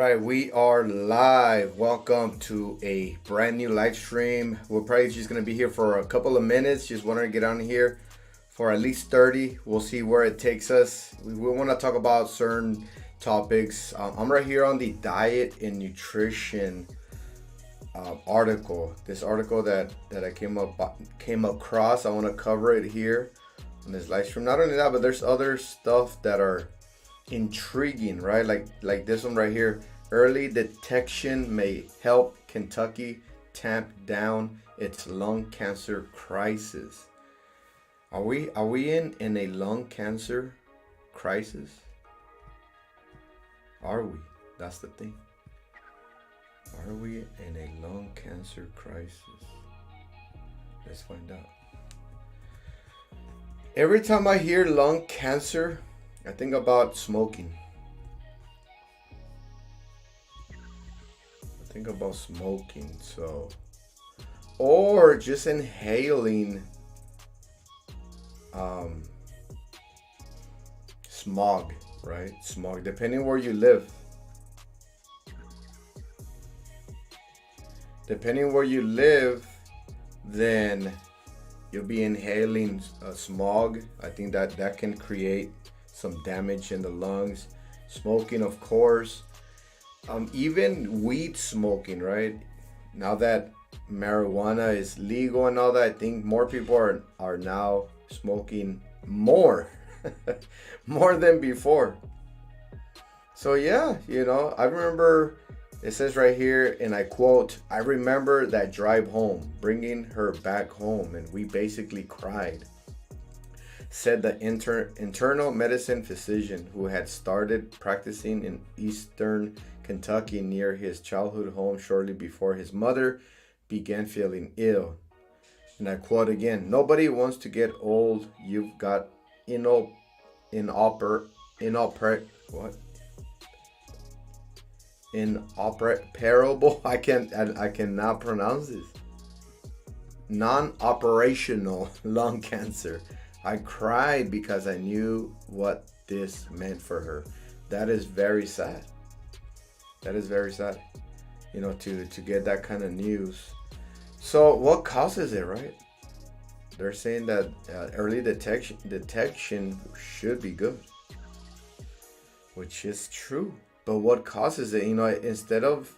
right, we are live. Welcome to a brand new live stream. We're probably just going to be here for a couple of minutes. Just wanted to get on here for at least 30. We'll see where it takes us. We want to talk about certain topics. I'm right here on the diet and nutrition article. This article that I came across. I want to cover it here on this live stream. Not only that, but there's other stuff that are intriguing, right? Like this one right here. Early detection may help Kentucky tamp down its lung cancer crisis. Are we in a lung cancer crisis? Are we? That's the thing. Are we in a lung cancer crisis? Let's find out. Every time I hear lung cancer, I think about smoking. So, or just inhaling smog, right? Smog, depending where you live. Then you'll be inhaling smog. I think that can create some damage in the lungs. Smoking, of course. Even weed smoking, right? Now that marijuana is legal and all that, I think more people are now smoking more more than before. So yeah, I remember it says right here, and I quote, "I remember that drive home, bringing her back home, and we basically cried," said the internal medicine physician who had started practicing in eastern Kentucky near his childhood home shortly before his mother began feeling ill. And I quote again, "Nobody wants to get old. You've got inoperable I cannot pronounce this. Non-operational lung cancer. I cried because I knew what this meant for her." That is very sad. To get that kind of news. So what causes it, right? They're saying that early detection should be good, which is true. But what causes it? Instead of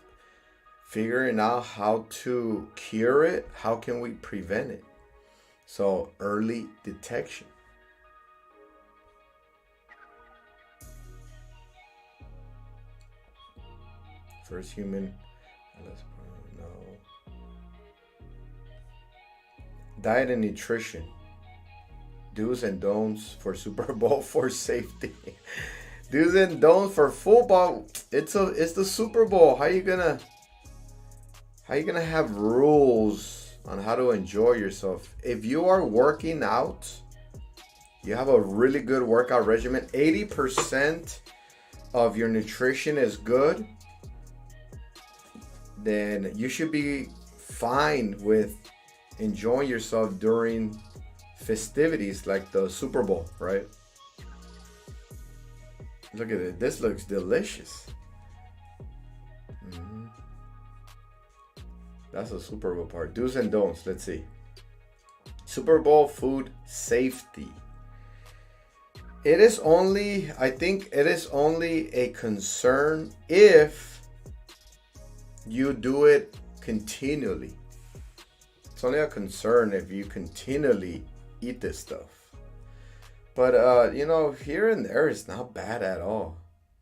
figuring out how to cure it, how can we prevent it? So early detection. First human. No. Diet and nutrition. Do's and don'ts for Super Bowl for safety. Do's and don'ts for football. It's the Super Bowl. How you gonna have rules on how to enjoy yourself? If you are working out, you have a really good workout regimen, 80% of your nutrition is good, then you should be fine with enjoying yourself during festivities like the Super Bowl, right? Look at it. This looks delicious. That's the Super Bowl part. Do's and don'ts. Let's see. Super Bowl food safety. I think it is only a concern if you do it continually. It's only a concern if you continually eat this stuff. But here and there, it's not bad at all.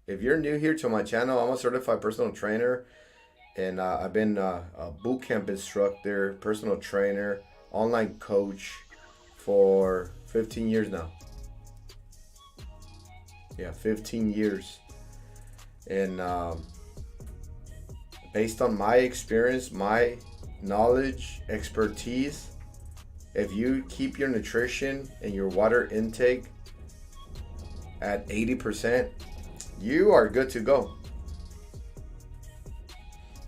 If you're new here to my channel, I'm a certified personal trainer, and I've been a boot camp instructor, personal trainer, online coach for 15 years now. Yeah, 15 years. And based on my experience, my knowledge, expertise, if you keep your nutrition and your water intake at 80%, you are good to go.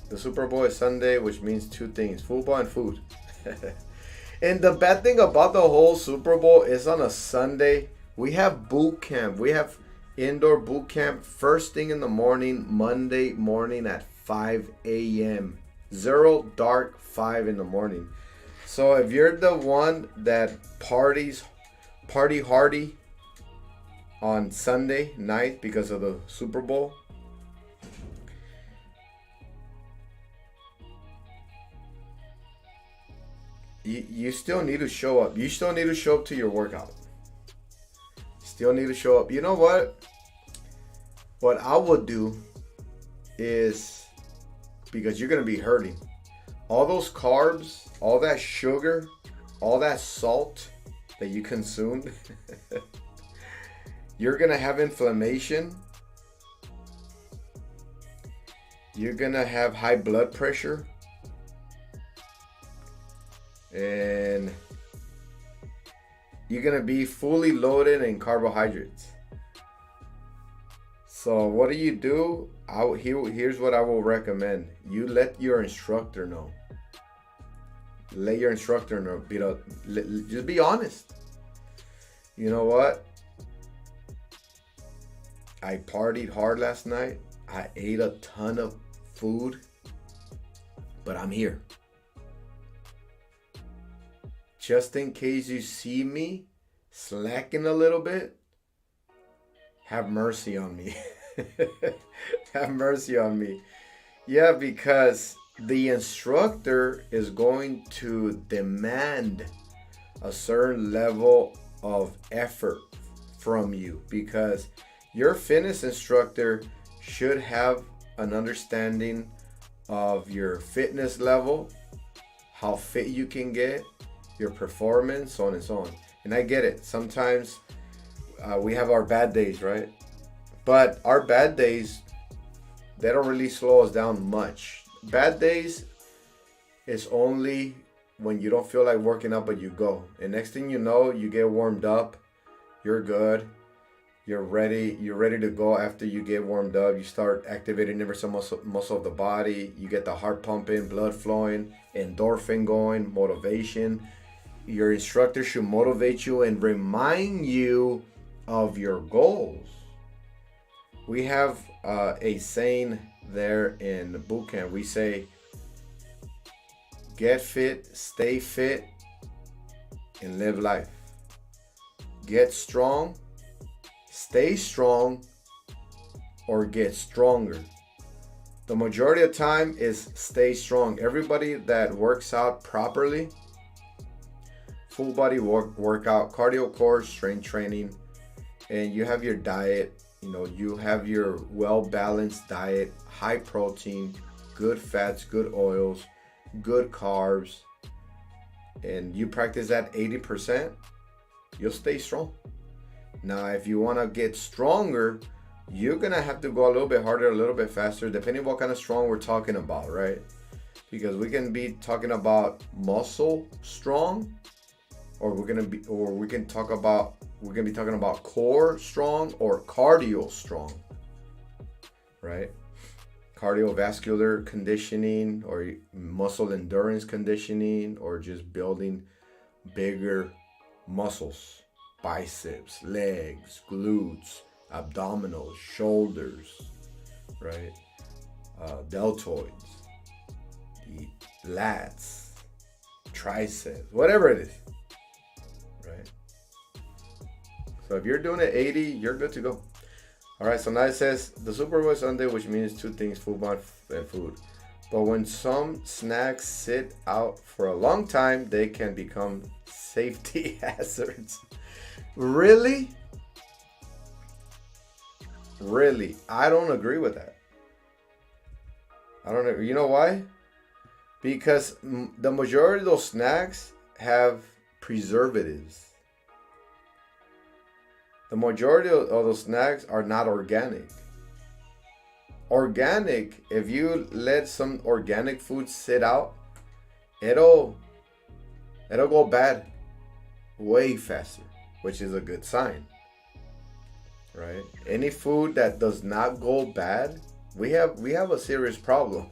The Super Bowl is Sunday, which means two things: football and food. And the bad thing about the whole Super Bowl is on a Sunday. We have boot camp. We have Indoor boot camp, first thing in the morning, Monday morning at 5 a.m. Zero dark, 5 in the morning. So if you're the one that party hardy on Sunday night because of the Super Bowl, you still need to show up. You still need to show up to your workout. Still need to show up. You know what? What I would do is, because you're going to be hurting, all those carbs, all that sugar, all that salt that you consumed, you're going to have inflammation. You're going to have high blood pressure. And you're going to be fully loaded in carbohydrates. So what do? Here's what I will recommend. You let your instructor know. Let your instructor know. Just be honest. You know what? I partied hard last night. I ate a ton of food. But I'm here. Just in case you see me slacking a little bit, have mercy on me. Have mercy on me. Yeah, because the instructor is going to demand a certain level of effort from you, because your fitness instructor should have an understanding of your fitness level, how fit you can get, your performance, so on and so on. And I get it. Sometimes we have our bad days, right? But our bad days, they don't really slow us down much. Bad days is only when you don't feel like working out, but you go. And next thing you know, you get warmed up. You're good. You're ready. You're ready to go after you get warmed up. You start activating every muscle of the body. You get the heart pumping, blood flowing, endorphin going, motivation. Your instructor should motivate you and remind you of your goals. We have a saying there in the boot camp. We say, get fit, stay fit, and live life. Get strong, stay strong, or get stronger. The majority of time is stay strong. Everybody that works out properly, full body workout, cardio core, strength training, and you have your diet, you have your well-balanced diet, high protein, good fats, good oils, good carbs, and you practice that 80%, you'll stay strong. Now, if you want to get stronger, you're going to have to go a little bit harder, a little bit faster, depending what kind of strong we're talking about, right? Because we can be talking about muscle strong, or we can be talking about core strong or cardio strong, right? Cardiovascular conditioning or muscle endurance conditioning, or just building bigger muscles, biceps, legs, glutes, abdominals, shoulders, right? Deltoids, the lats, triceps, whatever it is. Right? So if you're doing it 80, you're good to go. All right, so now it says the Super Bowl Sunday, which means two things, football and food. But when some snacks sit out for a long time, they can become safety hazards. Really? Really? I don't agree with that. I don't know. You know why? Because the majority of those snacks have preservatives. The majority of those snacks are not organic. Organic, if you let some organic food sit out, it'll go bad way faster, which is a good sign, right? Any food that does not go bad, we have a serious problem.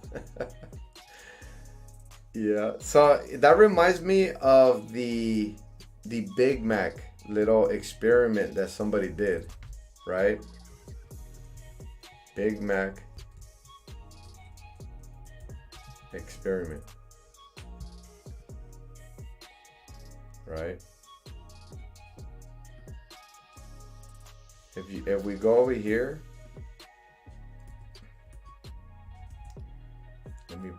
Yeah, so that reminds me of the Big Mac little experiment that somebody did, right? Big Mac experiment. Right? If we go over here,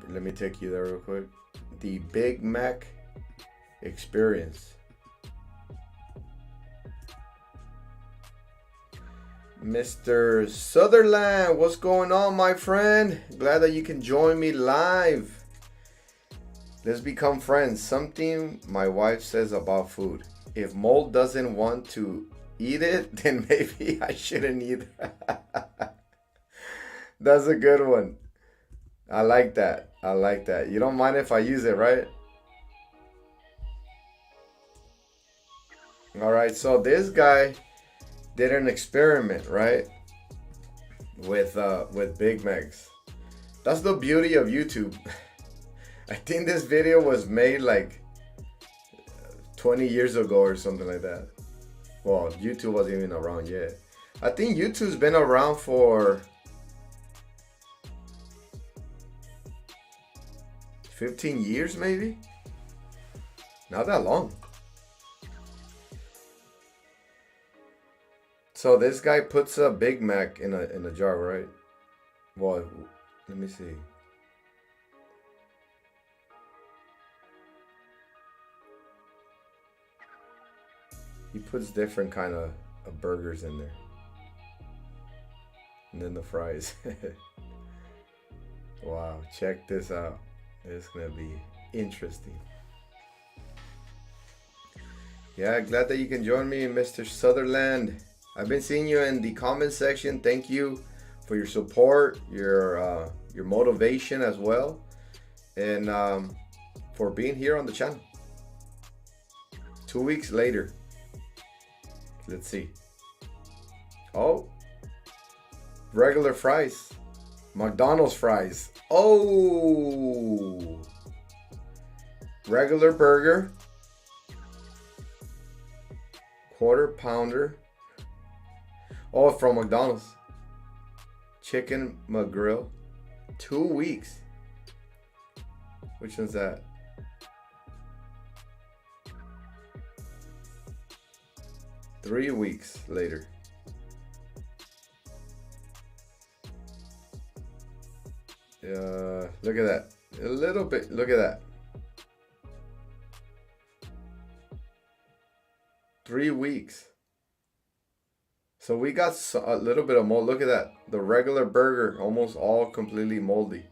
let me take you there real quick. The Big Mac experience. Mr. Sutherland, what's going on, my friend? Glad that you can join me live. Let's become friends. Something my wife says about food. If mold doesn't want to eat it, then maybe I shouldn't eat it. That's a good one. I like that. I like that. You don't mind if I use it, right? All right, so this guy did an experiment, right? With Big Macs. That's the beauty of YouTube. I think this video was made like 20 years ago or something like that. Well, YouTube wasn't even around yet. I think YouTube's been around for 15 years maybe? Not that long. So this guy puts a Big Mac in a jar, right? Well, let me see. He puts different kind of burgers in there. And then the fries. Wow, check this out. It's gonna be interesting. Yeah, glad that you can join me, Mr. Sutherland. I've been seeing you in the comment section. Thank you for your support, your motivation as well, and for being here on the channel. 2 weeks later. Let's see. Oh, regular fries. McDonald's fries. Oh, regular burger. Quarter pounder. Oh, from McDonald's. Chicken McGrill. 2 weeks. Which one's that? Three weeks later. Look at that. A little bit. Look at that. 3 weeks. So we got a little bit of mold. Look at that. The regular burger, almost all completely moldy.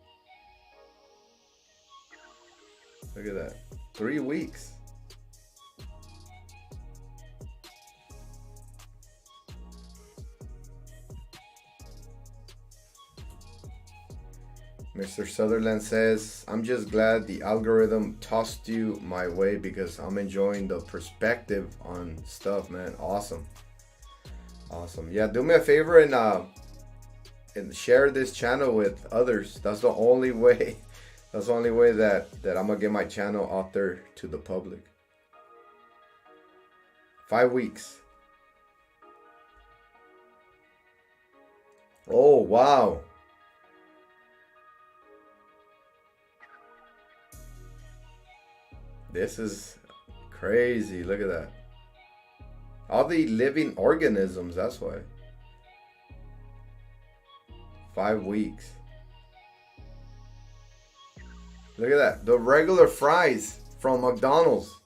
Look at that. 3 weeks. Mr. Sutherland says, I'm just glad the algorithm tossed you my way because I'm enjoying the perspective on stuff, man. Awesome. Awesome. Yeah, do me a favor and share this channel with others. That's the only way. That's the only way that I'm gonna get my channel out there to the public. 5 weeks. Oh, wow. This is crazy. Look at that. All the living organisms, that's why. 5 weeks. Look at that. The regular fries from McDonald's.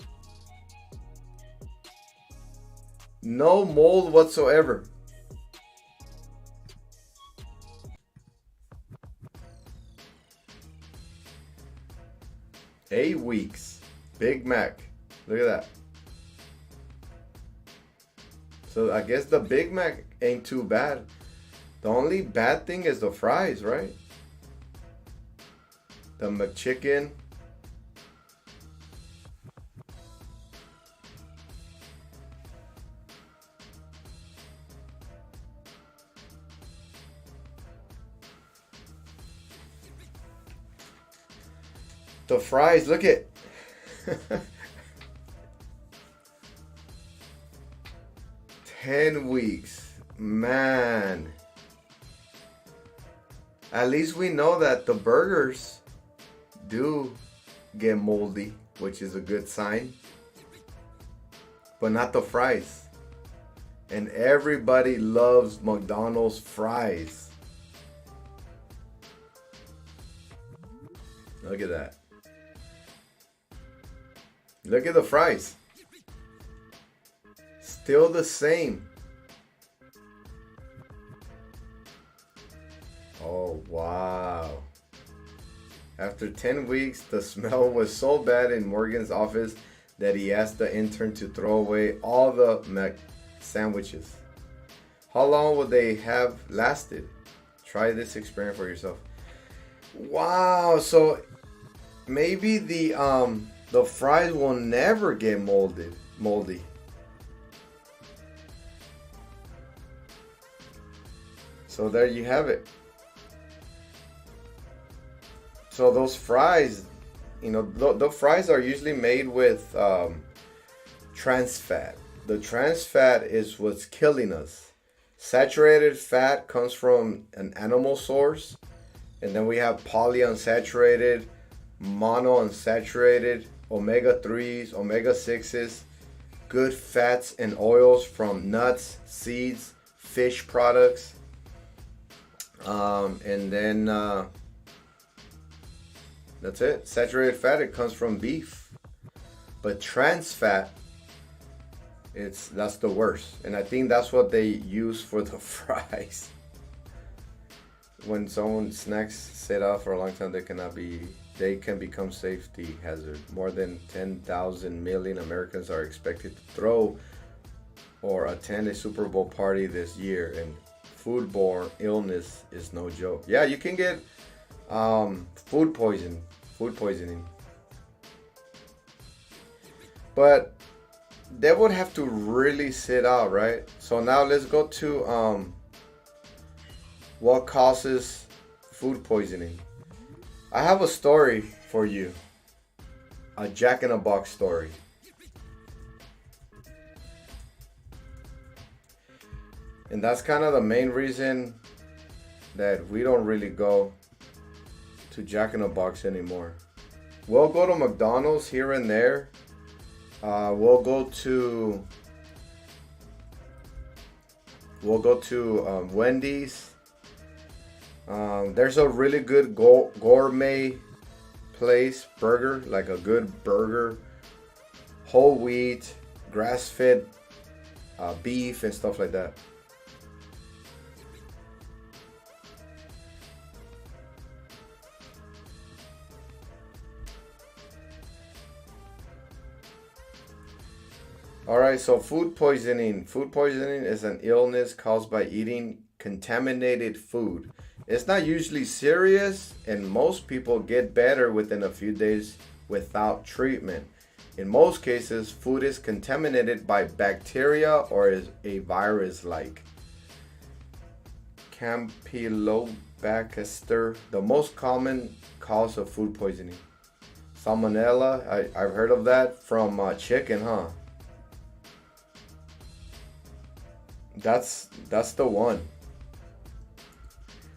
No mold whatsoever. Eight weeks. Big Mac. Look at that. So I guess the Big Mac ain't too bad. The only bad thing is the fries, right? The McChicken. The fries, look at 10 weeks, man. At least we know that the burgers do get moldy, which is a good sign. But not the fries. And everybody loves McDonald's fries. Look at that. Look at the fries. Still the same. Oh, wow. After 10 weeks, the smell was so bad in Morgan's office that he asked the intern to throw away all the Mac sandwiches. How long would they have lasted? Try this experiment for yourself. Wow, so maybe the fries will never get moldy. So there you have it. So those fries, you know, the fries are usually made with trans fat. The trans fat is what's killing us. Saturated fat comes from an animal source. And then we have polyunsaturated, monounsaturated, omega-3s, omega-6s, good fats and oils from nuts, seeds, fish products. And then that's it. Saturated fat, it comes from beef. But trans fat, that's the worst. And I think that's what they use for the fries. When someone snacks sit out for a long time, they can become safety hazard. More than 10,000 million Americans are expected to throw or attend a Super Bowl party this year, and foodborne illness is no joke. Yeah, you can get food poisoning. But they would have to really sit out, right? So now let's go to what causes food poisoning. I have a story for you. A Jack in the Box story. And that's kind of the main reason that we don't really go to Jack in the Box anymore. We'll go to McDonald's here and there. We'll go to Wendy's. There's a really good gourmet place burger, like a good burger, whole wheat, grass-fed beef and stuff like that. Alright, so food poisoning. Food poisoning is an illness caused by eating contaminated food. It's not usually serious, and most people get better within a few days without treatment. In most cases, food is contaminated by bacteria or is a virus like Campylobacter, the most common cause of food poisoning. Salmonella, I've heard of that from chicken, huh? That's the one.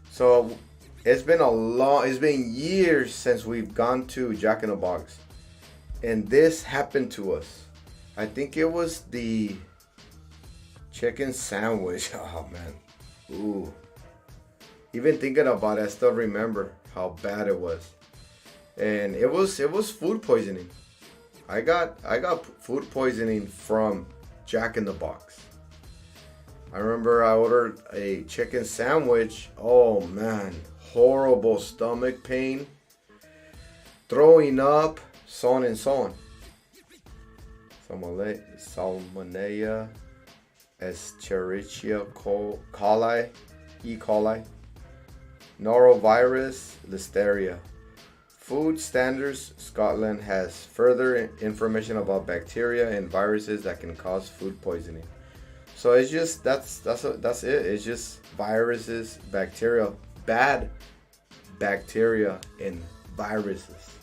So it's been years since we've gone to Jack in the Box, and this happened to us. I think it was the chicken sandwich. Oh man, ooh. Even thinking about it, I still remember how bad it was, and it was food poisoning. I got food poisoning from Jack in the Box. I remember I ordered a chicken sandwich. Oh man, horrible stomach pain, throwing up, so on and so on. Salmonella, Escherichia coli, E. coli, norovirus, listeria. Food Standards Scotland has further information about bacteria and viruses that can cause food poisoning. So it's just that's it. It's just viruses, bacteria, bad bacteria and viruses.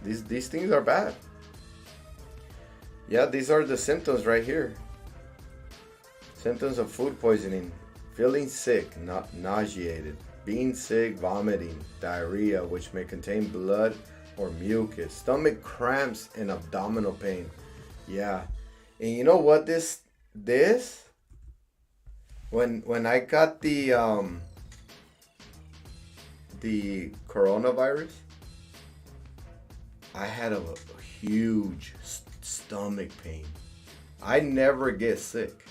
These things are bad. Yeah, these are the symptoms right here. Symptoms of food poisoning: feeling sick, not nauseated, being sick, vomiting, diarrhea, which may contain blood or mucus, stomach cramps, and abdominal pain. Yeah. And you know what this when I got the coronavirus, I had a huge stomach pain. I never get sick.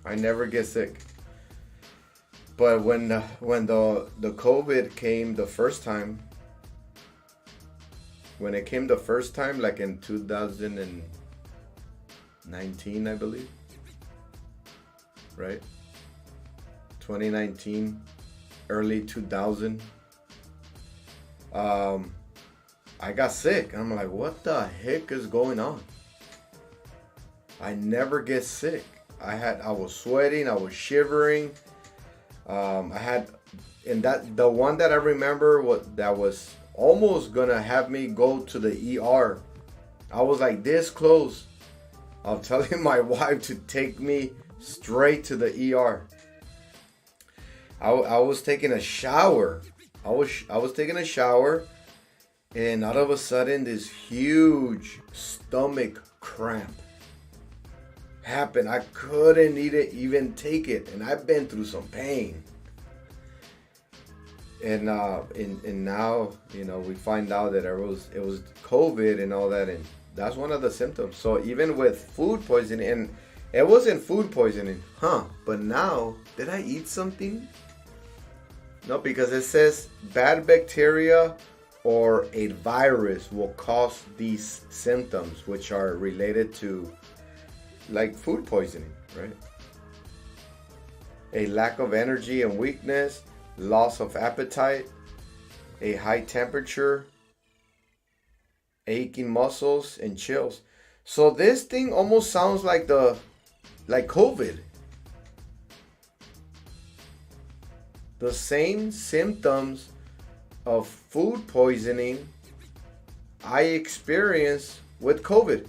I never get sick. But when the COVID came the first time, when it came the first time, like in 2019, I believe, right? 2019, early 2000. I got sick. I'm like, what the heck is going on? I never get sick. I was sweating. I was shivering. The one that I remember that was almost gonna have me go to the ER. I was like this close. I'm telling my wife to take me straight to the ER. I was taking a shower. I was taking a shower, and all of a sudden this huge stomach cramp happened. I couldn't even take it, and I've been through some pain. And now, we find out that it was COVID and all that, and that's one of the symptoms. So even with food poisoning, and it wasn't food poisoning, but now, did I eat something? No, because it says bad bacteria or a virus will cause these symptoms, which are related to like food poisoning, right? A lack of energy and weakness, loss of appetite, a high temperature, aching muscles, and chills. So this thing almost sounds like COVID. The same symptoms of food poisoning I experienced with COVID.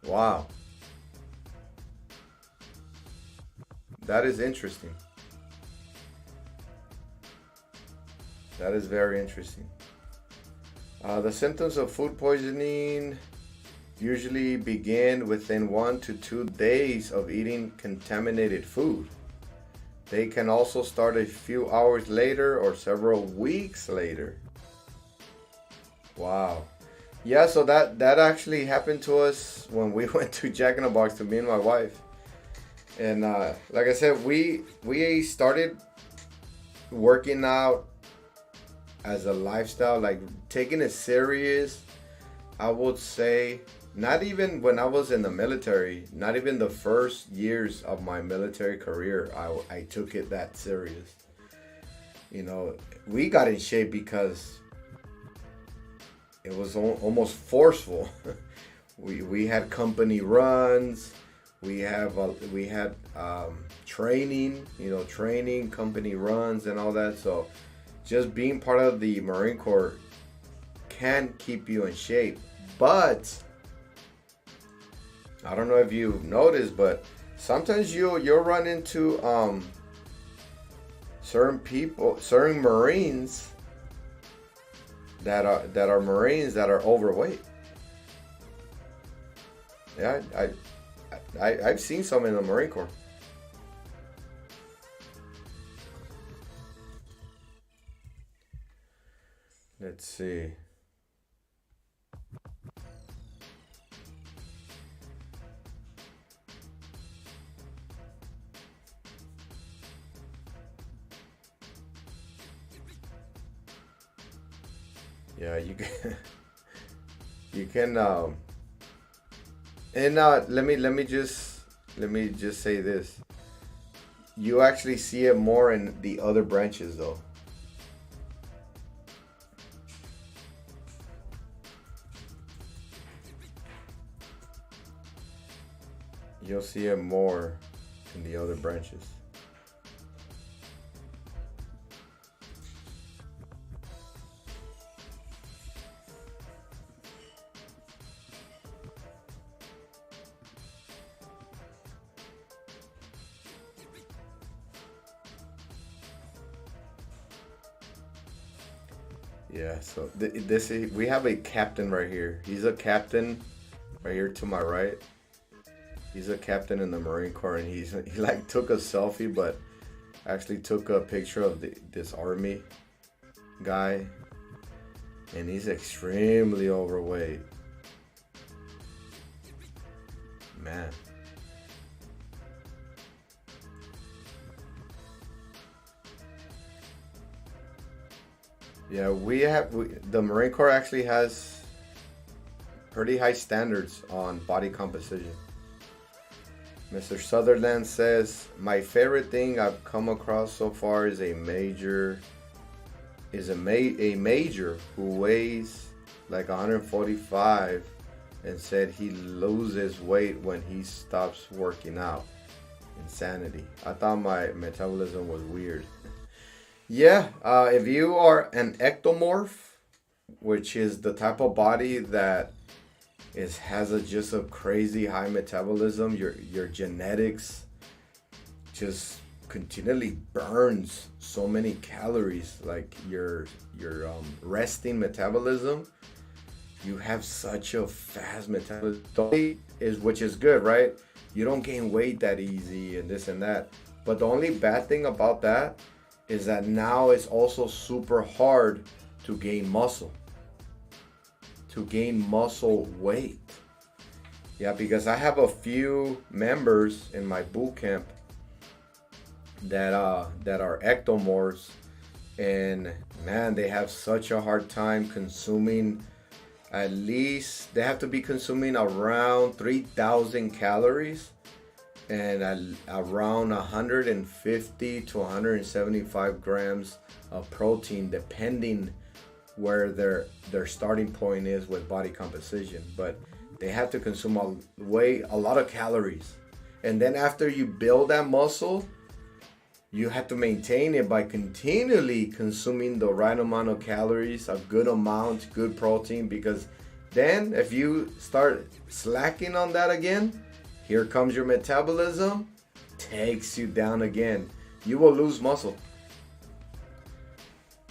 Wow. That is interesting. That is very interesting. The symptoms of food poisoning usually begin within 1 to 2 days of eating contaminated food. They can also start a few hours later or several weeks later. Wow. Yeah, so that actually happened to us when we went to Jack in the Box, to me and my wife. And like I said, we started working out as a lifestyle, like taking it serious. I would say not even when I was in the military, not even the first years of my military career, I took it that serious. We got in shape because it was almost forceful. we had company runs. We had training, training, company runs and all that. So just being part of the Marine Corps can keep you in shape. But I don't know if you've noticed, but sometimes you'll run into certain people, certain Marines that are Marines that are overweight. Yeah, I've seen some in the Marine Corps. Let's see. Yeah, you can and let me just say this. You actually see it more in the other branches though. You'll see it more in the other branches. Yeah, so this is, we have a captain right here. He's a captain right here to my right. He's a captain in the Marine Corps, and he like took a selfie, but actually took a picture of this army guy, and he's extremely overweight. Man. Yeah, the Marine Corps actually has pretty high standards on body composition. Mr. Sutherland says, my favorite thing I've come across so far is a major who weighs like 145 and said he loses weight when he stops working out. Insanity. I thought my metabolism was weird. Yeah, if you are an ectomorph, which is the type of body that has just a crazy high metabolism, your genetics just continually burns so many calories, like your resting metabolism, you have such a fast metabolism, which is good, right? You don't gain weight that easy and this and that. But the only bad thing about that is that now it's also super hard to gain muscle weight. Yeah, because I have a few members in my boot camp that are ectomorphs, and man, they have such a hard time consuming. At least they have to be consuming around 3,000 calories and around 150 to 175 grams of protein, depending where their starting point is with body composition. But they have to consume a lot of calories, and then after you build that muscle, you have to maintain it by continually consuming the right amount of calories, a good amount, good protein, because then if you start slacking on that again, here comes your metabolism, takes you down again. You will lose muscle.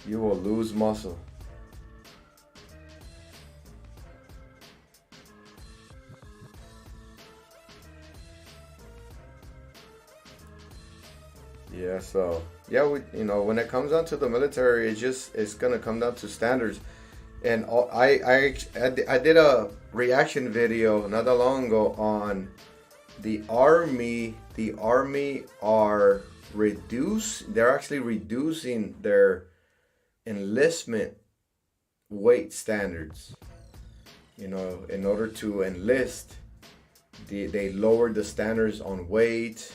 You will lose muscle. Yeah, so yeah, when it comes down to the military, it's gonna come down to standards. And I did a reaction video not that long ago on the army. The army they're actually reducing their enlistment weight standards. In order to enlist, they lowered the standards on weight,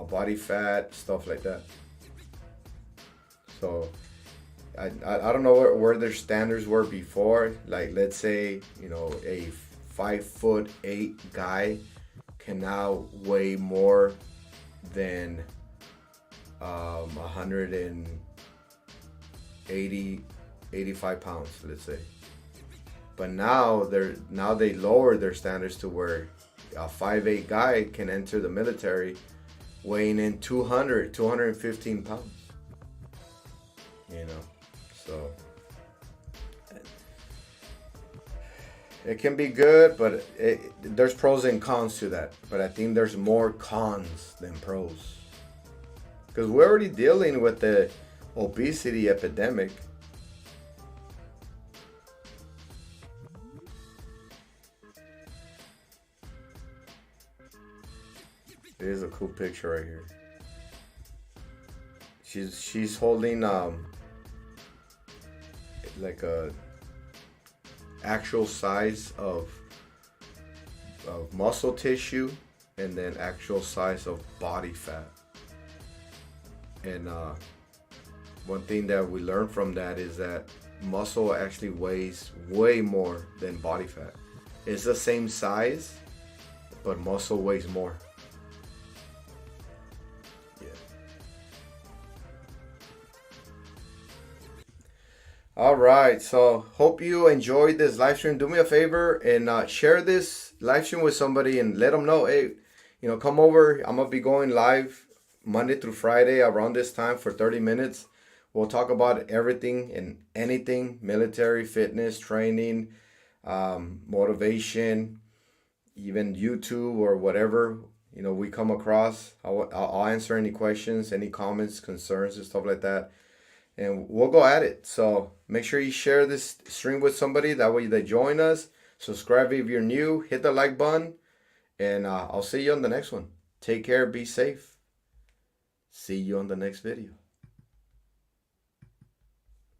body fat, stuff like that. So I don't know where their standards were before. Like, let's say, a 5'8" guy can now weigh more than 185 pounds, let's say. But now they lower their standards to where a 5'8" guy can enter the military weighing in 215 pounds. So it can be good, but there's pros and cons to that. But I think there's more cons than pros, because we're already dealing with the obesity epidemic. Here's a cool picture right here. She's holding like a actual size of muscle tissue, and then actual size of body fat. And one thing that we learned from that is that muscle actually weighs way more than body fat. It's the same size, but muscle weighs more. All right, so hope you enjoyed this live stream. Do me a favor and share this live stream with somebody and let them know, hey, come over. I'm gonna be going live Monday through Friday around this time for 30 minutes. We'll talk about everything and anything: military, fitness, training, motivation, even YouTube or whatever we come across. I'll answer any questions, any comments, concerns, and stuff like that, and we'll go at it. So make sure you share this stream with somebody. That way they join us. Subscribe if you're new. Hit the like button, and I'll see you on the next one. Take care. Be safe. See you on the next video.